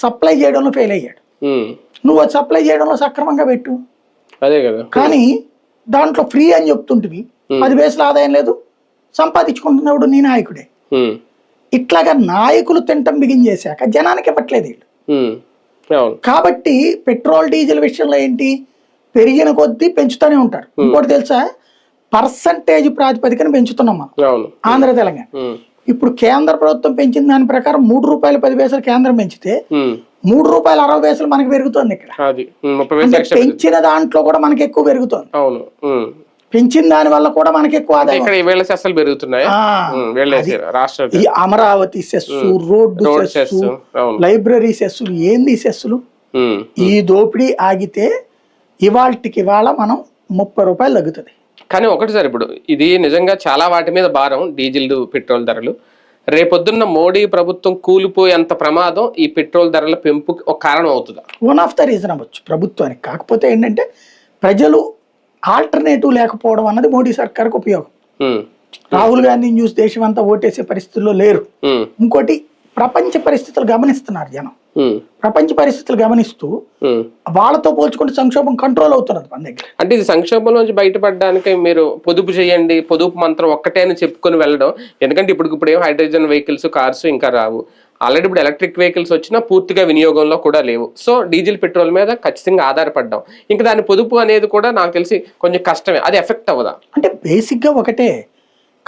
Supply చేయడంలో fail అయ్యాడు. నువ్వు అది సప్లై చేయడంలో సక్రమంగా పెట్టు. అదే కదా. కానీ దాంట్లో ఫ్రీ అని చెప్తుంటివి, 10 పైసలు ఆదాయం లేదు, సంపాదించుకుంటున్నప్పుడు నీ నాయకుడే. ఇట్లాగా నాయకులు తింటం బిగించేశాక జనానికి ఇవ్వట్లేదు వీళ్ళు. కాబట్టి పెట్రోల్ డీజిల్ విషయంలో ఏంటి, పెరిగిన కొద్దీ పెంచుతూనే ఉంటారు. ఇంకోటి తెలుసా, పర్సంటేజ్ ప్రాతిపదికన పెంచుతున్నాం మనం ఆంధ్ర తెలంగాణ. ఇప్పుడు కేంద్ర ప్రభుత్వం పెంచిన దాని ప్రకారం ₹3.10 కేంద్రం పెంచితే ₹3.60 మనకి పెరుగుతుంది ఇక్కడ. పెంచిన దాంట్లో కూడా మనకి ఎక్కువ పెరుగుతుంది. పెంచిన దాని వల్ల కూడా మనకి ఎక్కువ ఆదాయం. ఈ Amaravati cess, road cess, library సెస్సులు, ఏంది సెస్సులు? ఈ దోపిడీ ఆగితే ఇవాళకి ఇవాళ మనం ₹30 తగ్గుతుంది. కానీ ఒకటి సార్, ఇప్పుడు ఇది నిజంగా చాలా వాటి మీద భారం, డీజిల్ పెట్రోల్ ధరలు. రేపొద్దున్న మోడీ ప్రభుత్వం కూలిపోయేంత ప్రమాదం ఈ పెట్రోల్ ధరల పెంపుకి ఒక కారణం అవుతుందా? వన్ ఆఫ్ ద రీజన్ అవ్వచ్చు ప్రభుత్వానికి. కాకపోతే ఏంటంటే ప్రజలు ఆల్టర్నేటివ్ లేకపోవడం అన్నది మోడీ సర్కార్కి ఉపయోగం. రాహుల్ గాంధీని చూసి దేశం అంతా ఓటేసే పరిస్థితుల్లో లేరు. ఇంకోటి, ప్రపంచ పరిస్థితులు గమనిస్తున్నారు జనం. ప్రపంచ పరిస్థితులు గమనిస్తూ వాళ్ళతో పోల్చుకుంటే సంక్షోభం కంట్రోల్ అవుతున్నది మన దగ్గర. అంటే ఇది సంక్షోభం నుంచి బయటపడడానికి మీరు పొదుపు చేయండి, పొదుపు మంత్రం ఒక్కటే అని చెప్పుకొని వెళ్ళడం. ఎందుకంటే ఇప్పుడు ఏం హైడ్రోజన్ వెహికల్స్, కార్స్ ఇంకా రావు. ఆల్రెడీ ఇప్పుడు ఎలక్ట్రిక్ వెహికల్స్ వచ్చినా పూర్తిగా వినియోగంలో కూడా లేవు. సో డీజిల్ పెట్రోల్ మీద ఖచ్చితంగా ఆధారపడ్డాం. ఇంకా దాని పొదుపు అనేది కూడా నాకు తెలిసి కొంచెం కష్టమే. అది ఎఫెక్ట్ అవ్వదా? అంటే బేసిక్ గా ఒకటే,